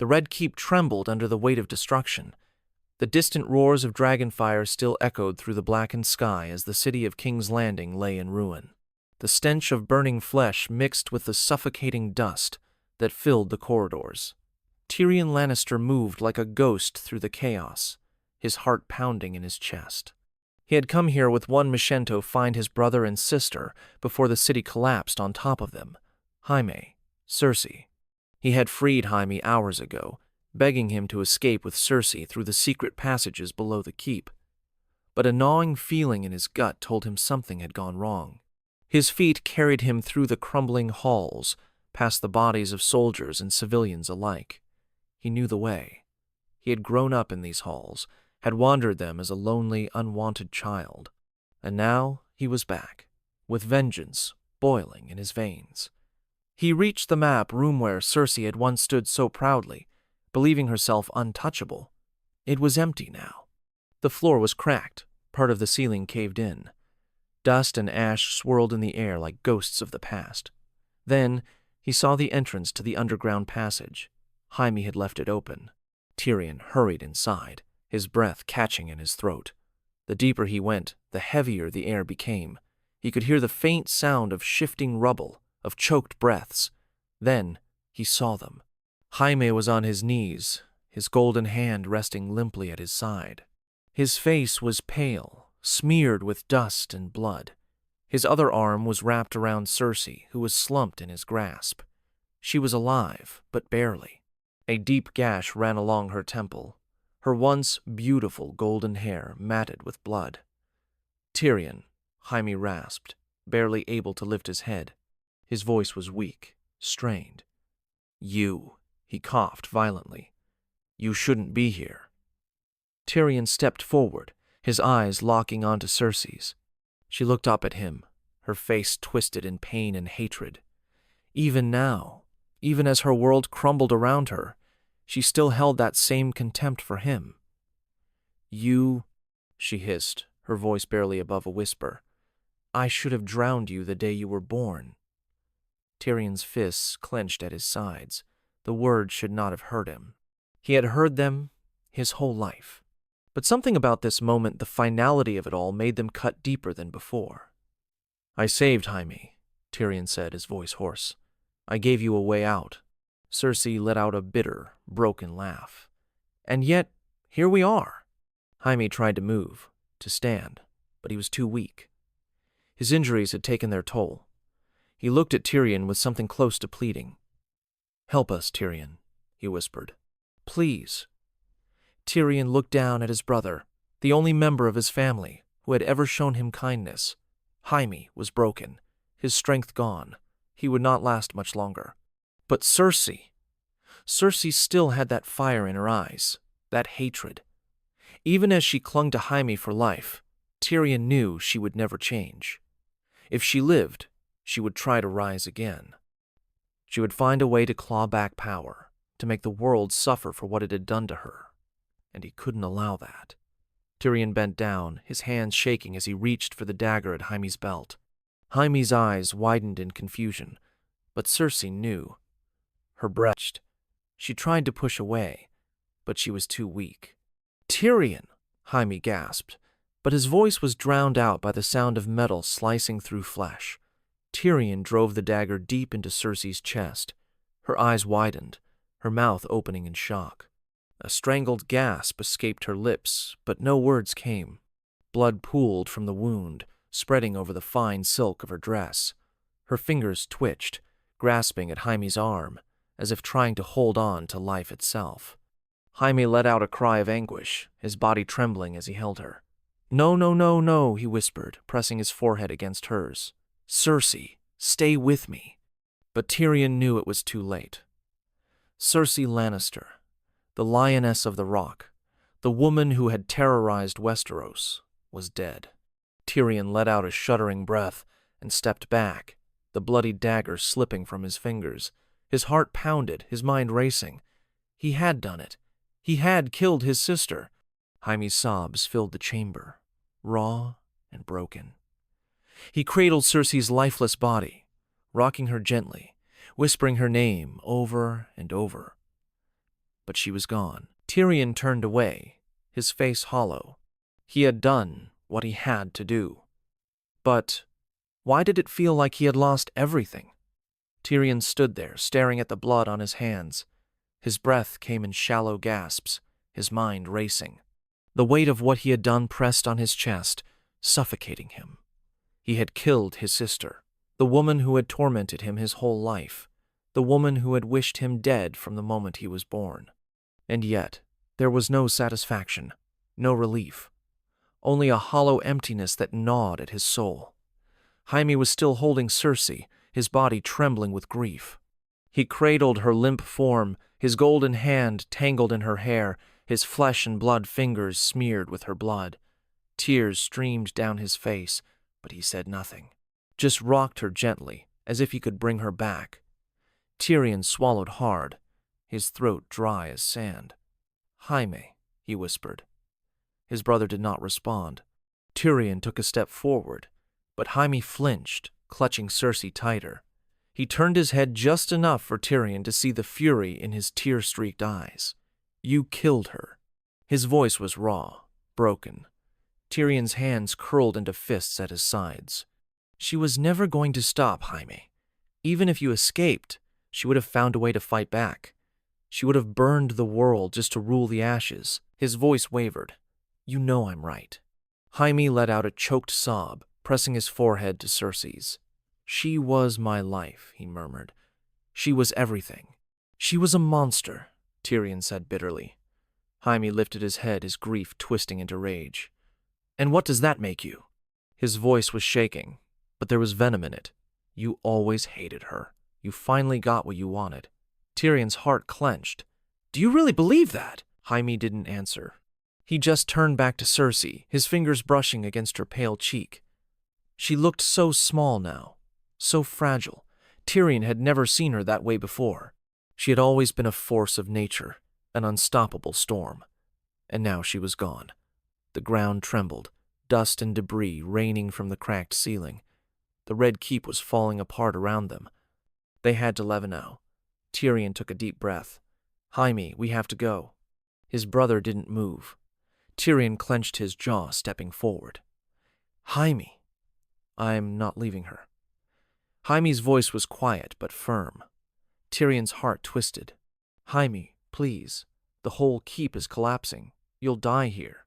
The Red Keep trembled under the weight of destruction. The distant roars of dragonfire still echoed through the blackened sky as the city of King's Landing lay in ruin. The stench of burning flesh mixed with the suffocating dust that filled the corridors. Tyrion Lannister moved like a ghost through the chaos, his heart pounding in his chest. He had come here with one mission to find his brother and sister before the city collapsed on top of them. Jaime, Cersei. He had freed Jaime hours ago, begging him to escape with Cersei through the secret passages below the keep. But a gnawing feeling in his gut told him something had gone wrong. His feet carried him through the crumbling halls, past the bodies of soldiers and civilians alike. He knew the way. He had grown up in these halls, had wandered them as a lonely, unwanted child. And now he was back, with vengeance boiling in his veins. He reached the map room where Cersei had once stood so proudly, believing herself untouchable. It was empty now. The floor was cracked, part of the ceiling caved in. Dust and ash swirled in the air like ghosts of the past. Then he saw the entrance to the underground passage. Jaime had left it open. Tyrion hurried inside, his breath catching in his throat. The deeper he went, the heavier the air became. He could hear the faint sound of shifting rubble, of choked breaths. Then he saw them. Jaime was on his knees, his golden hand resting limply at his side. His face was pale, smeared with dust and blood. His other arm was wrapped around Cersei, who was slumped in his grasp. She was alive, but barely. A deep gash ran along her temple, her once beautiful golden hair matted with blood. Tyrion, Jaime rasped, barely able to lift his head. His voice was weak, strained. "You," he coughed violently. "You shouldn't be here." Tyrion stepped forward, his eyes locking onto Cersei's. She looked up at him, her face twisted in pain and hatred. Even now, even as her world crumbled around her, she still held that same contempt for him. "You," she hissed, her voice barely above a whisper. "I should have drowned you the day you were born." Tyrion's fists clenched at his sides. The words should not have hurt him. He had heard them his whole life. But something about this moment, the finality of it all, made them cut deeper than before. "I saved Jaime," Tyrion said, his voice hoarse. "I gave you a way out." Cersei let out a bitter, broken laugh. "And yet, here we are." Jaime tried to move, to stand, but he was too weak. His injuries had taken their toll. He looked at Tyrion with something close to pleading. "Help us, Tyrion," he whispered. "Please." Tyrion looked down at his brother, the only member of his family who had ever shown him kindness. Jaime was broken, his strength gone. He would not last much longer. But Cersei still had that fire in her eyes, that hatred. Even as she clung to Jaime for life, Tyrion knew she would never change. If she lived, she would try to rise again. She would find a way to claw back power, to make the world suffer for what it had done to her. And he couldn't allow that. Tyrion bent down, his hands shaking as he reached for the dagger at Jaime's belt. Jaime's eyes widened in confusion, but Cersei knew. Her breath. She tried to push away, but she was too weak. "Tyrion!" Jaime gasped, but his voice was drowned out by the sound of metal slicing through flesh. Tyrion drove the dagger deep into Cersei's chest. Her eyes widened, her mouth opening in shock. A strangled gasp escaped her lips, but no words came. Blood pooled from the wound, spreading over the fine silk of her dress. Her fingers twitched, grasping at Jaime's arm, as if trying to hold on to life itself. Jaime let out a cry of anguish, his body trembling as he held her. "No, no, no, no," he whispered, pressing his forehead against hers. "Cersei, stay with me." But Tyrion knew it was too late. Cersei Lannister, the Lioness of the Rock, the woman who had terrorized Westeros, was dead. Tyrion let out a shuddering breath and stepped back, the bloody dagger slipping from his fingers. His heart pounded, his mind racing. He had done it. He had killed his sister. Jaime's sobs filled the chamber, raw and broken. He cradled Cersei's lifeless body, rocking her gently, whispering her name over and over. but she was gone. Tyrion turned away, his face hollow. He had done what he had to do. But why did it feel like he had lost everything? Tyrion stood there, staring at the blood on his hands. His breath came in shallow gasps, his mind racing. The weight of what he had done pressed on his chest, suffocating him. He had killed his sister, the woman who had tormented him his whole life, the woman who had wished him dead from the moment he was born. And yet, there was no satisfaction, no relief, only a hollow emptiness that gnawed at his soul. Jaime was still holding Cersei, his body trembling with grief. He cradled her limp form, his golden hand tangled in her hair, his flesh and blood fingers smeared with her blood. Tears streamed down his face, but he said nothing, just rocked her gently, as if he could bring her back. Tyrion swallowed hard, his throat dry as sand. "Jaime," he whispered. His brother did not respond. Tyrion took a step forward, but Jaime flinched, clutching Cersei tighter. He turned his head just enough for Tyrion to see the fury in his tear-streaked eyes. "You killed her." His voice was raw, broken. Tyrion's hands curled into fists at his sides. "She was never going to stop, Jaime. Even if you escaped, she would have found a way to fight back. She would have burned the world just to rule the ashes." His voice wavered. "You know I'm right." Jaime let out a choked sob, pressing his forehead to Cersei's. "She was my life," he murmured. "She was everything." "She was a monster," Tyrion said bitterly. Jaime lifted his head, his grief twisting into rage. "And what does that make you?" His voice was shaking, but there was venom in it. "You always hated her. You finally got what you wanted." Tyrion's heart clenched. "Do you really believe that?" Jaime didn't answer. He just turned back to Cersei, his fingers brushing against her pale cheek. She looked so small now, so fragile. Tyrion had never seen her that way before. She had always been a force of nature, an unstoppable storm. And now she was gone. The ground trembled, dust and debris raining from the cracked ceiling. The Red Keep was falling apart around them. They had to leave now. Tyrion took a deep breath. "Jaime, we have to go." His brother didn't move. Tyrion clenched his jaw, stepping forward. "Jaime." "I'm not leaving her." Jaime's voice was quiet but firm. Tyrion's heart twisted. "Jaime, please. The whole keep is collapsing. You'll die here."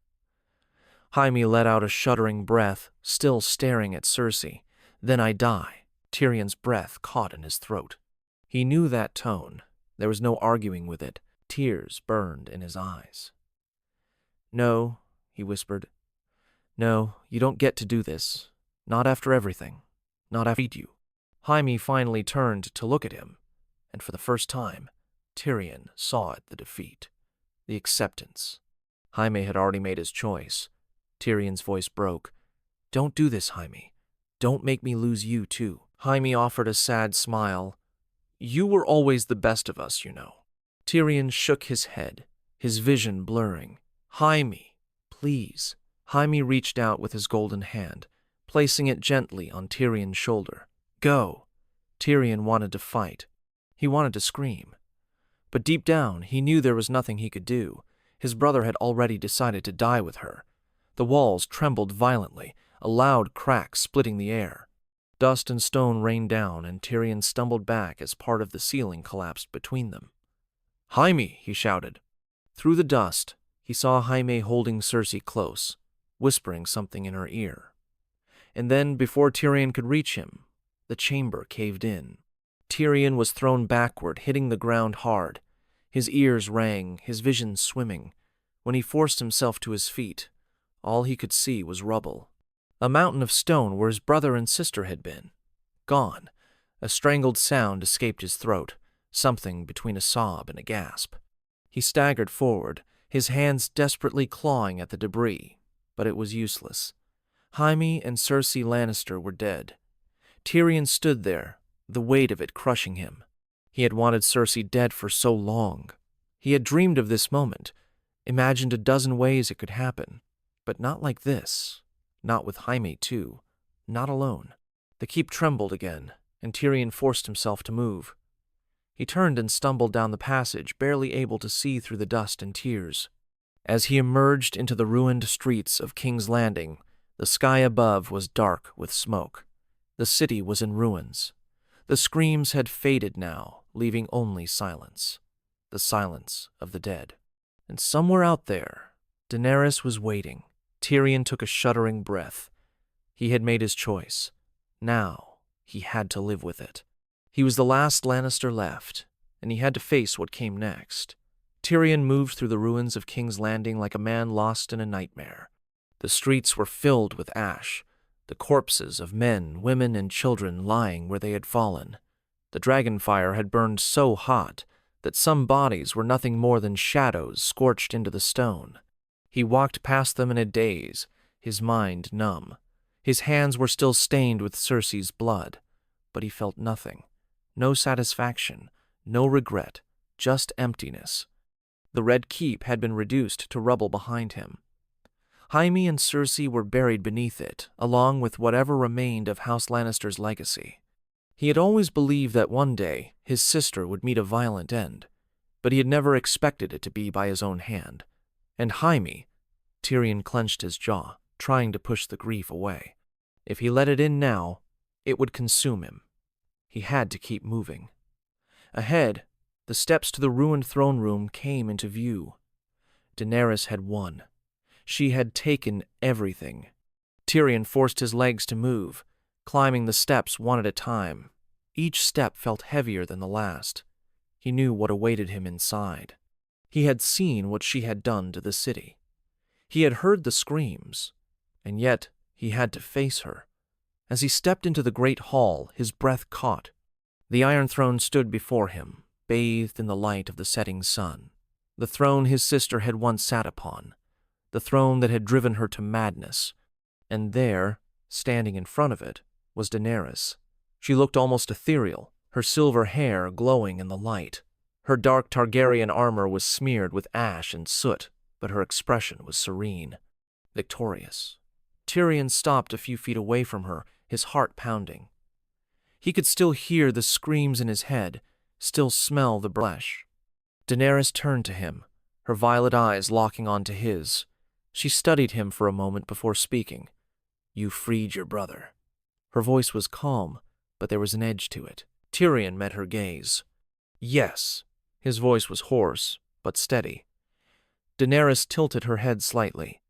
Jaime let out a shuddering breath, still staring at Cersei. "Then I die." Tyrion's breath caught in his throat. He knew that tone. There was no arguing with it. Tears burned in his eyes. "No," he whispered. "No, you don't get to do this. Not after everything. Not after you." Jaime finally turned to look at him, and for the first time, Tyrion saw it, the defeat, the acceptance. Jaime had already made his choice. Tyrion's voice broke. "Don't do this, Jaime. Don't make me lose you, too." Jaime offered a sad smile. "You were always the best of us, you know." Tyrion shook his head, his vision blurring. "Jaime, please." Jaime reached out with his golden hand, placing it gently on Tyrion's shoulder. "Go." Tyrion wanted to fight. He wanted to scream. But deep down, he knew there was nothing he could do. His brother had already decided to die with her. The walls trembled violently, a loud crack splitting the air. Dust and stone rained down, and Tyrion stumbled back as part of the ceiling collapsed between them. "Jaime!" he shouted. Through the dust, he saw Jaime holding Cersei close, whispering something in her ear. And then, before Tyrion could reach him, the chamber caved in. Tyrion was thrown backward, hitting the ground hard. His ears rang, his vision swimming. When he forced himself to his feet, all he could see was rubble. A mountain of stone where his brother and sister had been. Gone. A strangled sound escaped his throat, something between a sob and a gasp. He staggered forward, his hands desperately clawing at the debris, but it was useless. Jaime and Cersei Lannister were dead. Tyrion stood there, the weight of it crushing him. He had wanted Cersei dead for so long. He had dreamed of this moment, imagined a dozen ways it could happen, but not like this. Not with Jaime, too. Not alone. The keep trembled again, and Tyrion forced himself to move. He turned and stumbled down the passage, barely able to see through the dust and tears. As he emerged into the ruined streets of King's Landing, the sky above was dark with smoke. The city was in ruins. The screams had faded now, leaving only silence. The silence of the dead. And somewhere out there, Daenerys was waiting. Tyrion took a shuddering breath. He had made his choice. Now, he had to live with it. He was the last Lannister left, and he had to face what came next. Tyrion moved through the ruins of King's Landing like a man lost in a nightmare. The streets were filled with ash, the corpses of men, women, and children lying where they had fallen. The dragonfire had burned so hot that some bodies were nothing more than shadows scorched into the stone. He walked past them in a daze, his mind numb. His hands were still stained with Cersei's blood, but he felt nothing. No satisfaction, no regret, just emptiness. The Red Keep had been reduced to rubble behind him. Jaime and Cersei were buried beneath it, along with whatever remained of House Lannister's legacy. He had always believed that one day his sister would meet a violent end, but he had never expected it to be by his own hand. And Jaime, Tyrion clenched his jaw, trying to push the grief away. If he let it in now, it would consume him. He had to keep moving. Ahead, the steps to the ruined throne room came into view. Daenerys had won. She had taken everything. Tyrion forced his legs to move, climbing the steps one at a time. Each step felt heavier than the last. He knew what awaited him inside. He had seen what she had done to the city. He had heard the screams, and yet he had to face her. As he stepped into the great hall, his breath caught. The Iron Throne stood before him, bathed in the light of the setting sun. The throne his sister had once sat upon. The throne that had driven her to madness. And there, standing in front of it, was Daenerys. She looked almost ethereal, her silver hair glowing in the light. Her dark Targaryen armor was smeared with ash and soot, but her expression was serene, victorious. Tyrion stopped a few feet away from her, his heart pounding. He could still hear the screams in his head, still smell the flesh. Daenerys turned to him, her violet eyes locking onto his. She studied him for a moment before speaking. "You freed your brother." Her voice was calm, but there was an edge to it. Tyrion met her gaze. "Yes." His voice was hoarse, but steady. Daenerys tilted her head slightly.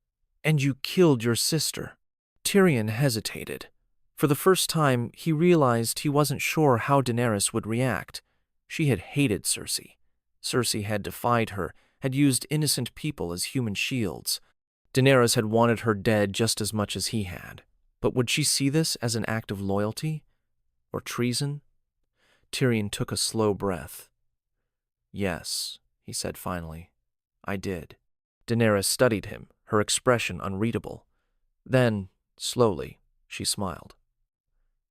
"And you killed your sister." Tyrion hesitated. For the first time, he realized he wasn't sure how Daenerys would react. She had hated Cersei. Cersei had defied her, had used innocent people as human shields. Daenerys had wanted her dead just as much as he had. But would she see this as an act of loyalty? Or treason? Tyrion took a slow breath. "Yes," he said finally. "I did." Daenerys studied him, her expression unreadable. Then, slowly, she smiled.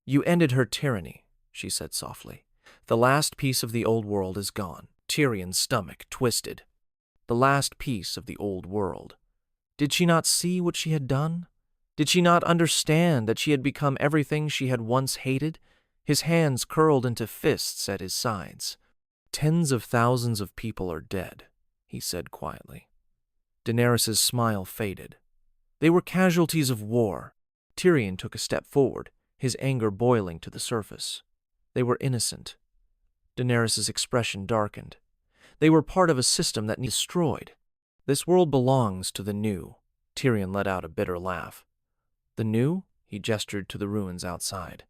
"You ended her tyranny," she said softly. "The last piece of the old world is gone." Tyrion's stomach twisted. The last piece of the old world. Did she not see what she had done? Did she not understand that she had become everything she had once hated? His hands curled into fists at his sides. "Tens of thousands of people are dead," he said quietly. Daenerys' smile faded. "They were casualties of war." Tyrion took a step forward, his anger boiling to the surface. "They were innocent." Daenerys' expression darkened. "They were part of a system that needs destroyed. This world belongs to the new." Tyrion let out a bitter laugh. "The new?" He gestured to the ruins outside.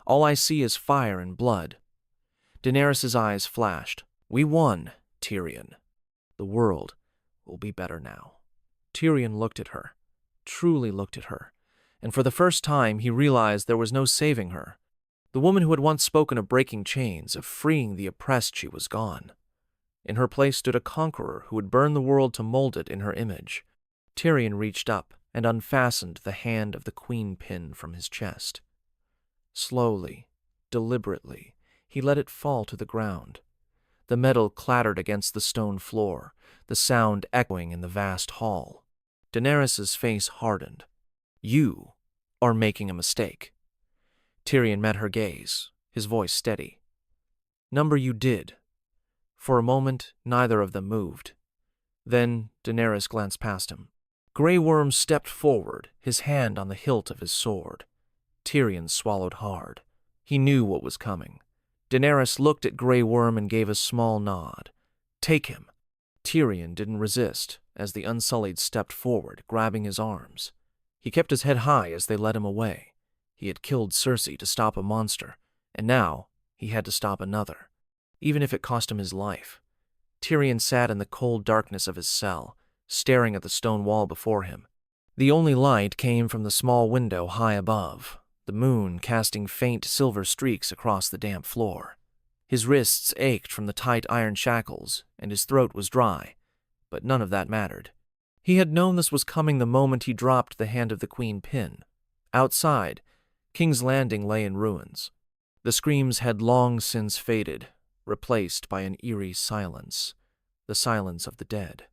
"All I see is fire and blood." Daenerys' eyes flashed. "We won, Tyrion. The world will be better now." Tyrion looked at her, truly looked at her, and for the first time he realized there was no saving her. The woman who had once spoken of breaking chains, of freeing the oppressed, she was gone. In her place stood a conqueror who would burn the world to mold it in her image. Tyrion reached up and unfastened the hand of the queen pin from his chest. Slowly, deliberately, he let it fall to the ground. The metal clattered against the stone floor, the sound echoing in the vast hall. Daenerys' face hardened. "You are making a mistake." Tyrion met her gaze, his voice steady. "Number you did, For a moment, neither of them moved. Then Daenerys glanced past him. Grey Worm stepped forward, his hand on the hilt of his sword. Tyrion swallowed hard. He knew what was coming. Daenerys looked at Grey Worm and gave a small nod. "Take him." Tyrion didn't resist as the Unsullied stepped forward, grabbing his arms. He kept his head high as they led him away. He had killed Cersei to stop a monster, and now he had to stop another, even if it cost him his life. Tyrion sat in the cold darkness of his cell, staring at the stone wall before him. The only light came from the small window high above, the moon casting faint silver streaks across the damp floor. His wrists ached from the tight iron shackles, and his throat was dry, but none of that mattered. He had known this was coming the moment he dropped the hand of the Queen Pin. Outside, King's Landing lay in ruins. The screams had long since faded, replaced by an eerie silence, the silence of the dead.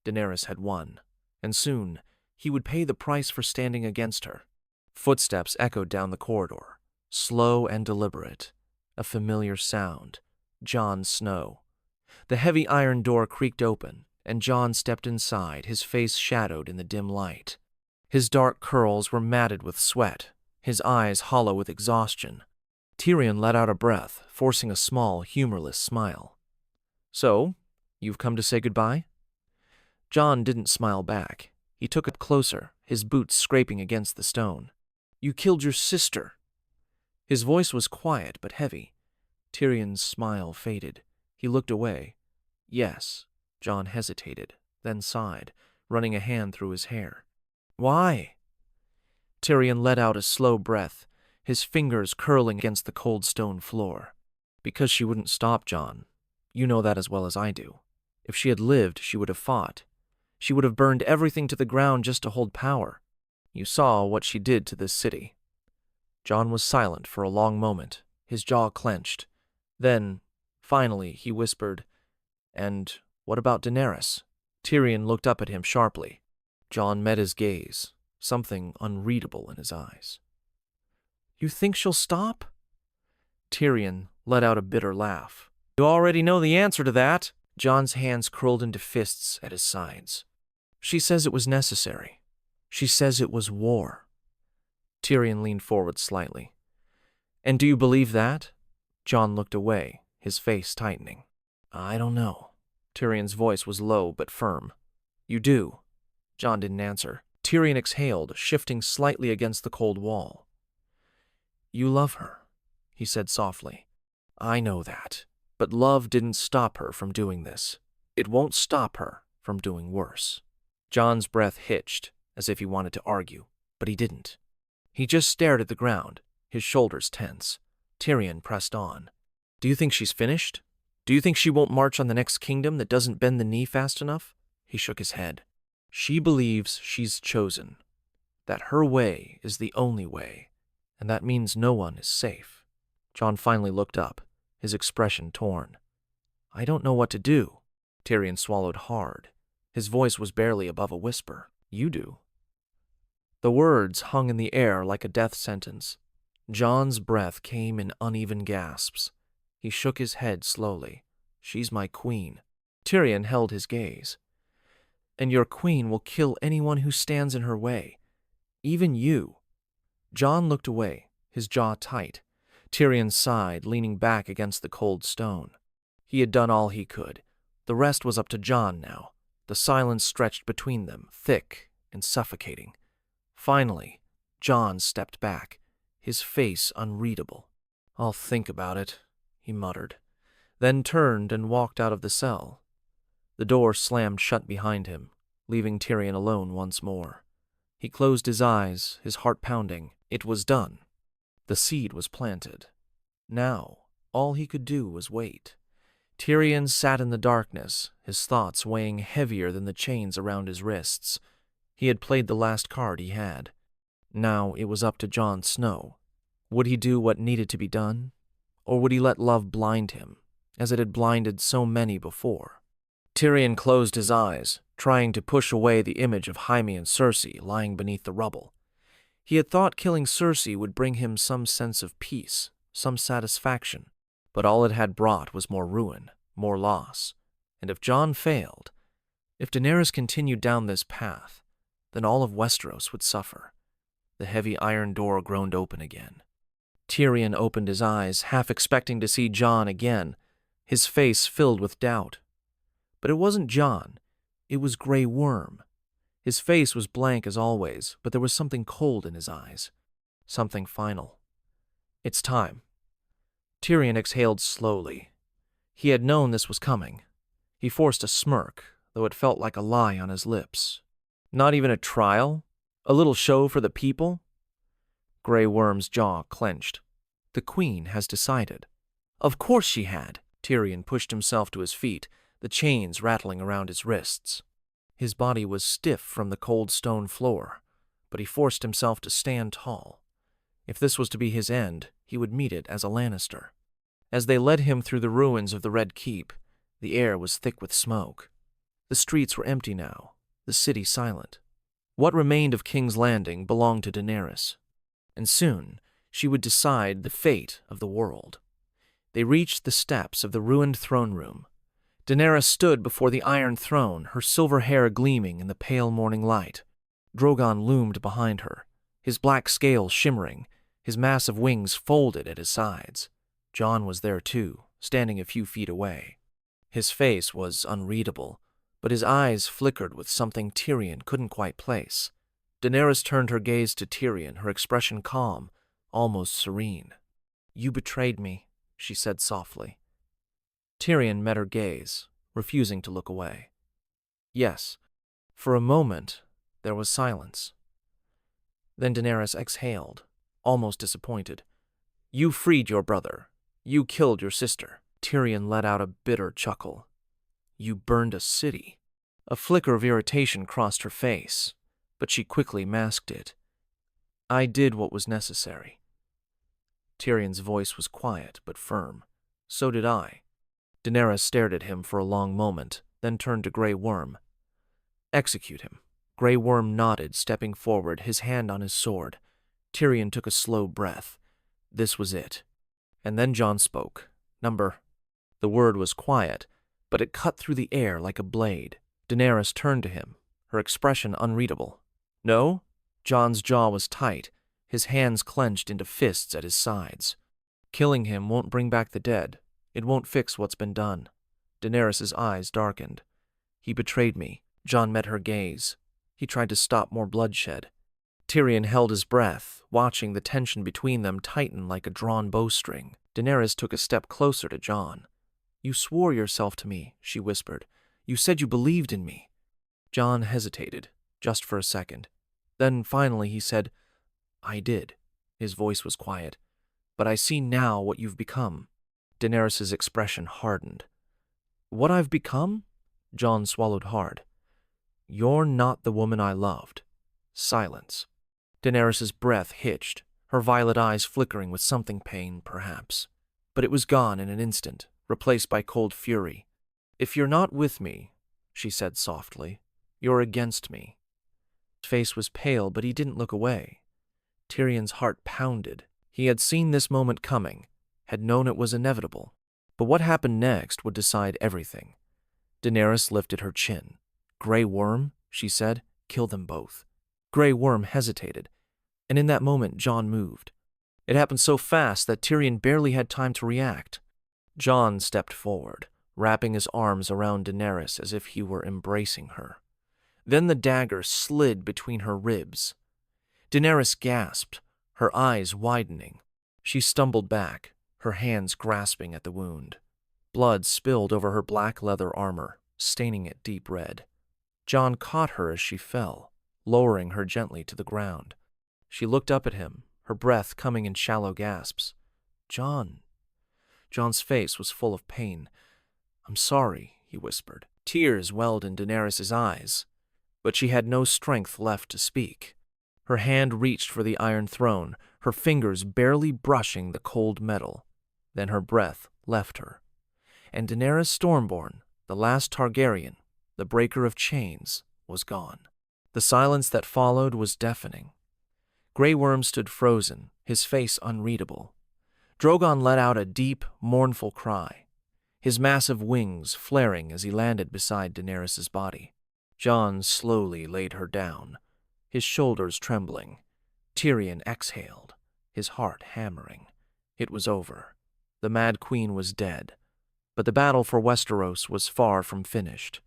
Daenerys had won, and soon he would pay the price for standing against her. Footsteps echoed down the corridor, slow and deliberate. A familiar sound. Jon Snow. The heavy iron door creaked open, and Jon stepped inside, his face shadowed in the dim light. His dark curls were matted with sweat, his eyes hollow with exhaustion. Tyrion let out a breath, forcing a small, humorless smile. "So, you've come to say goodbye?" Jon didn't smile back. He took up closer, his boots scraping against the stone. "You killed your sister." His voice was quiet but heavy. Tyrion's smile faded. He looked away. "Yes." Jon hesitated, then sighed, running a hand through his hair. "Why?" Tyrion let out a slow breath, his fingers curling against the cold stone floor. "Because she wouldn't stop, Jon. You know that as well as I do. If she had lived, she would have fought. She would have burned everything to the ground just to hold power. You saw what she did to this city." Jon was silent for a long moment, his jaw clenched. Then, finally, he whispered, "And what about Daenerys?" Tyrion looked up at him sharply. Jon met his gaze, something unreadable in his eyes. "You think she'll stop?" Tyrion let out a bitter laugh. "You already know the answer to that." Jon's hands curled into fists at his sides. "She says it was necessary. She says it was war." Tyrion leaned forward slightly. "And do you believe that?" Jon looked away, his face tightening. "I don't know." Tyrion's voice was low but firm. "You do." Jon didn't answer. Tyrion exhaled, shifting slightly against the cold wall. "You love her," he said softly. "I know that. But love didn't stop her from doing this. It won't stop her from doing worse." Jon's breath hitched, as if he wanted to argue, but he didn't. He just stared at the ground, his shoulders tense. Tyrion pressed on. "Do you think she's finished? Do you think she won't march on the next kingdom that doesn't bend the knee fast enough?" He shook his head. "She believes she's chosen, that her way is the only way, and that means no one is safe." Jon finally looked up, his expression torn. "I don't know what to do." Tyrion swallowed hard. His voice was barely above a whisper. "You do." The words hung in the air like a death sentence. Jon's breath came in uneven gasps. He shook his head slowly. "She's my queen." Tyrion held his gaze. "And your queen will kill anyone who stands in her way. Even you." Jon looked away, his jaw tight. Tyrion sighed, leaning back against the cold stone. He had done all he could. The rest was up to Jon now. The silence stretched between them, thick and suffocating. Finally, Jon stepped back, his face unreadable. "I'll think about it," he muttered, then turned and walked out of the cell. The door slammed shut behind him, leaving Tyrion alone once more. He closed his eyes, his heart pounding. It was done. The seed was planted. Now, all he could do was wait. Tyrion sat in the darkness, his thoughts weighing heavier than the chains around his wrists. He had played the last card he had. Now it was up to Jon Snow. Would he do what needed to be done? Or would he let love blind him, as it had blinded so many before? Tyrion closed his eyes, trying to push away the image of Jaime and Cersei lying beneath the rubble. He had thought killing Cersei would bring him some sense of peace, some satisfaction. But all it had brought was more ruin, more loss. And if Jon failed, if Daenerys continued down this path, then all of Westeros would suffer. The heavy iron door groaned open again. Tyrion opened his eyes, half expecting to see Jon again, his face filled with doubt. But it wasn't Jon, it was Grey Worm. His face was blank as always, but there was something cold in his eyes. Something final. It's time. Tyrion exhaled slowly. He had known this was coming. He forced a smirk, though it felt like a lie on his lips. Not even a trial? A little show for the people? Grey Worm's jaw clenched. The Queen has decided. Of course she had. Tyrion pushed himself to his feet, the chains rattling around his wrists. His body was stiff from the cold stone floor, but he forced himself to stand tall. If this was to be his end, he would meet it as a Lannister. As they led him through the ruins of the Red Keep, the air was thick with smoke. The streets were empty now, the city silent. What remained of King's Landing belonged to Daenerys, and soon she would decide the fate of the world. They reached the steps of the ruined throne room. Daenerys stood before the Iron Throne, her silver hair gleaming in the pale morning light. Drogon loomed behind her, his black scales shimmering, his massive wings folded at his sides. Jon was there too, standing a few feet away. His face was unreadable, but his eyes flickered with something Tyrion couldn't quite place. Daenerys turned her gaze to Tyrion, her expression calm, almost serene. "You betrayed me," she said softly. Tyrion met her gaze, refusing to look away. Yes, for a moment there was silence. Then Daenerys exhaled, almost disappointed. "You freed your brother. You killed your sister." Tyrion let out a bitter chuckle. "You burned a city." A flicker of irritation crossed her face, but she quickly masked it. "I did what was necessary." Tyrion's voice was quiet but firm. "So did I." Daenerys stared at him for a long moment, then turned to Grey Worm. "Execute him." Grey Worm nodded, stepping forward, his hand on his sword. Tyrion took a slow breath. This was it. And then Jon spoke. "Number." The word was quiet, but it cut through the air like a blade. Daenerys turned to him, her expression unreadable. "No?" Jon's jaw was tight, his hands clenched into fists at his sides. "Killing him won't bring back the dead. It won't fix what's been done." Daenerys' eyes darkened. "He betrayed me." Jon met her gaze. He tried to stop more bloodshed. Tyrion held his breath, watching the tension between them tighten like a drawn bowstring. Daenerys took a step closer to Jon. "You swore yourself to me," she whispered. "You said you believed in me." Jon hesitated, just for a second. Then finally he said, "I did." His voice was quiet. "But I see now what you've become." Daenerys' expression hardened. "What I've become?" Jon swallowed hard. "You're not the woman I loved." Silence. Daenerys' breath hitched, her violet eyes flickering with something pain, perhaps. But it was gone in an instant, replaced by cold fury. "If you're not with me," she said softly, "you're against me." His face was pale, but he didn't look away. Tyrion's heart pounded. He had seen this moment coming, had known it was inevitable. But what happened next would decide everything. Daenerys lifted her chin. "Grey Worm," she said, "kill them both." Grey Worm hesitated, and in that moment Jon moved. It happened so fast that Tyrion barely had time to react. Jon stepped forward, wrapping his arms around Daenerys as if he were embracing her. Then the dagger slid between her ribs. Daenerys gasped, her eyes widening. She stumbled back, her hands grasping at the wound. Blood spilled over her black leather armor, staining it deep red. Jon caught her as she fell, lowering her gently to the ground. She looked up at him, her breath coming in shallow gasps. "Jon." Jon's face was full of pain. "I'm sorry," he whispered. Tears welled in Daenerys' eyes, but she had no strength left to speak. Her hand reached for the Iron Throne, her fingers barely brushing the cold metal. Then her breath left her. And Daenerys Stormborn, the last Targaryen, the breaker of chains, was gone. The silence that followed was deafening. Grey Worm stood frozen, his face unreadable. Drogon let out a deep, mournful cry. his massive wings flaring as he landed beside Daenerys' body. Jon slowly laid her down, his shoulders trembling. Tyrion exhaled, his heart hammering. It was over. The Mad Queen was dead, but the battle for Westeros was far from finished.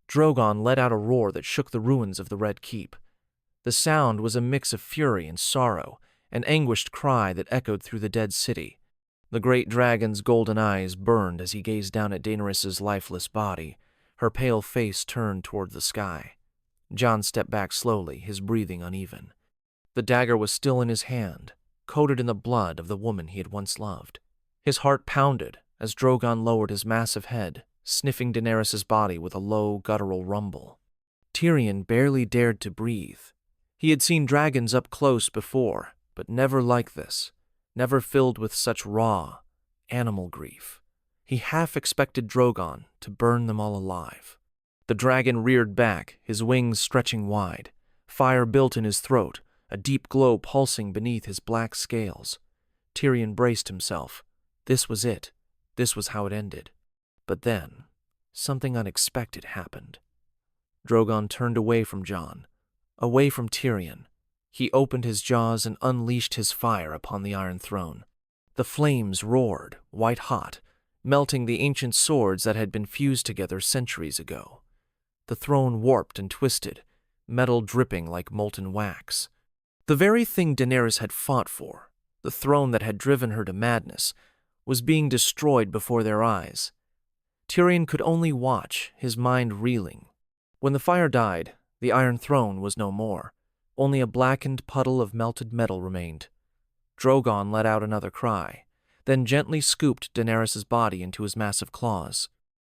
Drogon let out a roar that shook the ruins of the Red Keep. The sound was a mix of fury and sorrow, an anguished cry that echoed through the dead city. The great dragon's golden eyes burned as he gazed down at Daenerys' lifeless body, her pale face turned toward the sky. Jon stepped back slowly, his breathing uneven. The dagger was still in his hand, coated in the blood of the woman he had once loved. His heart pounded as Drogon lowered his massive head, sniffing Daenerys' body with a low, guttural rumble. Tyrion barely dared to breathe. He had seen dragons up close before, but never like this, never filled with such raw, animal grief. He half expected Drogon to burn them all alive. The dragon reared back, his wings stretching wide. Fire built in his throat, a deep glow pulsing beneath his black scales. Tyrion braced himself. This was it. This was how it ended. But then, something unexpected happened. Drogon turned away from Jon, away from Tyrion. He opened his jaws and unleashed his fire upon the Iron Throne. The flames roared, white-hot, melting the ancient swords that had been fused together centuries ago. The throne warped and twisted, metal dripping like molten wax. The very thing Daenerys had fought for, the throne that had driven her to madness, was being destroyed before their eyes. Tyrion could only watch, his mind reeling. When the fire died, the Iron Throne was no more. Only a blackened puddle of melted metal remained. Drogon let out another cry, then gently scooped Daenerys' body into his massive claws.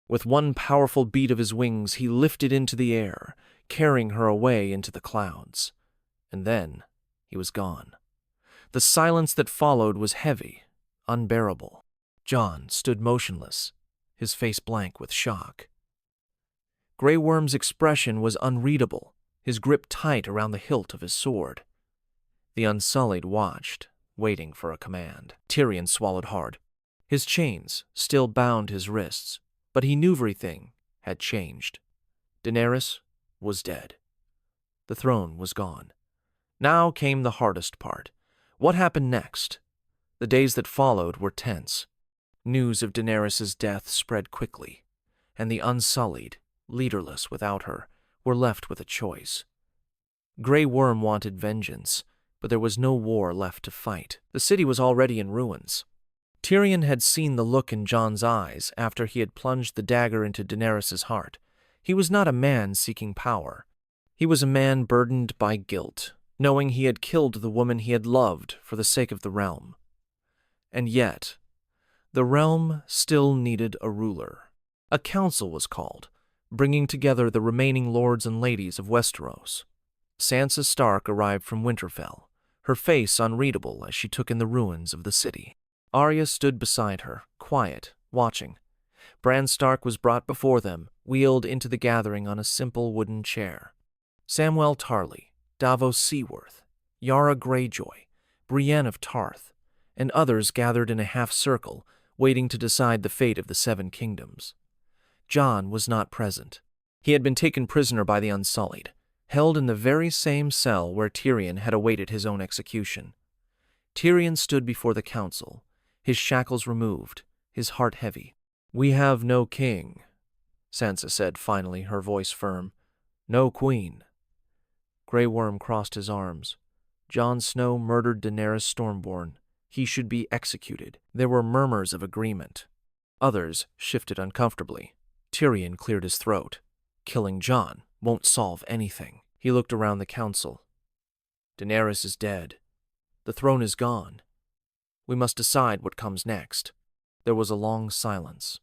With one powerful beat of his wings, he lifted into the air, carrying her away into the clouds. And then he was gone. The silence that followed was heavy, unbearable. Jon stood motionless, his face blank with shock. Grey Worm's expression was unreadable, his grip tight around the hilt of his sword. The Unsullied watched, waiting for a command. Tyrion swallowed hard. His chains still bound his wrists, but he knew everything had changed. Daenerys was dead. The throne was gone. Now came the hardest part. What happened next? The days that followed were tense. News of Daenerys' death spread quickly, and the Unsullied, leaderless without her, were left with a choice. Grey Worm wanted vengeance, but there was no war left to fight. The city was already in ruins. Tyrion had seen the look in Jon's eyes after he had plunged the dagger into Daenerys' heart. He was not a man seeking power. He was a man burdened by guilt, knowing he had killed the woman he had loved for the sake of the realm. And yet, the realm still needed a ruler. A council was called, bringing together the remaining lords and ladies of Westeros. Sansa Stark arrived from Winterfell, her face unreadable as she took in the ruins of the city. Arya stood beside her, quiet, watching. Bran Stark was brought before them, wheeled into the gathering on a simple wooden chair. Samwell Tarly, Davos Seaworth, Yara Greyjoy, Brienne of Tarth, and others gathered in a half-circle, waiting to decide the fate of the Seven Kingdoms. Jon was not present. He had been taken prisoner by the Unsullied, held in the very same cell where Tyrion had awaited his own execution. Tyrion stood before the council, his shackles removed, his heart heavy. "We have no king," Sansa said finally, her voice firm. "No queen." Grey Worm crossed his arms. Jon Snow murdered Daenerys Stormborn. He should be executed. There were murmurs of agreement. Others shifted uncomfortably. Tyrion cleared his throat. "Killing Jon won't solve anything." He looked around the council. "Daenerys is dead. The throne is gone. We must decide what comes next." There was a long silence.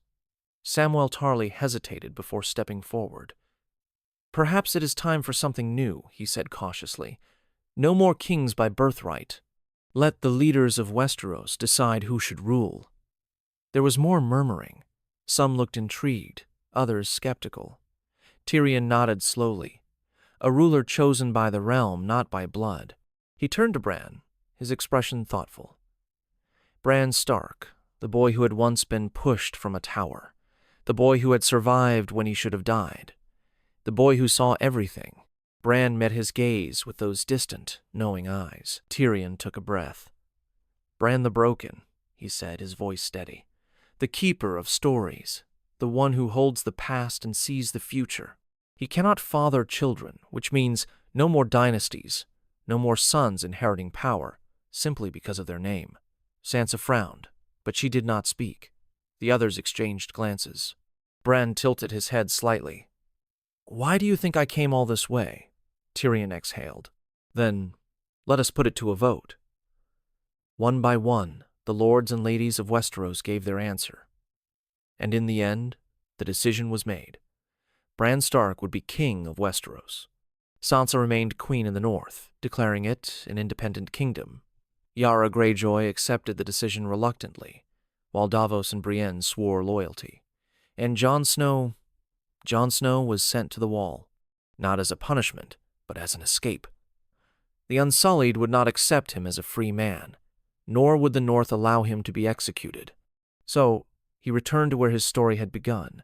Samwell Tarly hesitated before stepping forward. "Perhaps it is time for something new," he said cautiously. "No more kings by birthright. Let the leaders of Westeros decide who should rule." There was more murmuring. Some looked intrigued, others skeptical. Tyrion nodded slowly. A ruler chosen by the realm, not by blood. He turned to Bran, his expression thoughtful. "Bran Stark, the boy who had once been pushed from a tower. The boy who had survived when he should have died. The boy who saw everything. Bran met his gaze with those distant, knowing eyes. Tyrion took a breath. "Bran the Broken," he said, his voice steady. "The keeper of stories. The one who holds the past and sees the future. He cannot father children, which means no more dynasties, no more sons inheriting power, simply because of their name." Sansa frowned, but she did not speak. The others exchanged glances. Bran tilted his head slightly. "Why do you think I came all this way?" Tyrion exhaled. "Then let us put it to a vote." One by one, the lords and ladies of Westeros gave their answer. And in the end, the decision was made. Bran Stark would be king of Westeros. Sansa remained queen in the north, declaring it an independent kingdom. Yara Greyjoy accepted the decision reluctantly, while Davos and Brienne swore loyalty. And Jon Snow was sent to the Wall, not as a punishment, but as an escape. The Unsullied would not accept him as a free man, nor would the North allow him to be executed. So he returned to where his story had begun,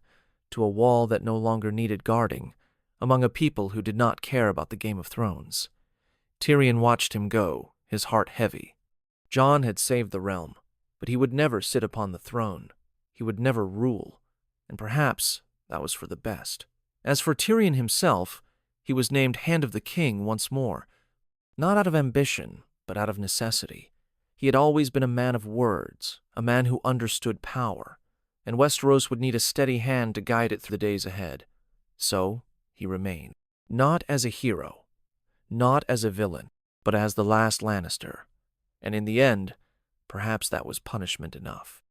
to a wall that no longer needed guarding, among a people who did not care about the Game of Thrones. Tyrion watched him go, his heart heavy. Jon had saved the realm, but he would never sit upon the throne. He would never rule, and perhaps that was for the best. As for Tyrion himself, he was named Hand of the King once more, not out of ambition, but out of necessity. He had always been a man of words, a man who understood power, and Westeros would need a steady hand to guide it through the days ahead. So he remained, not as a hero, not as a villain, but as the last Lannister. And in the end, perhaps that was punishment enough.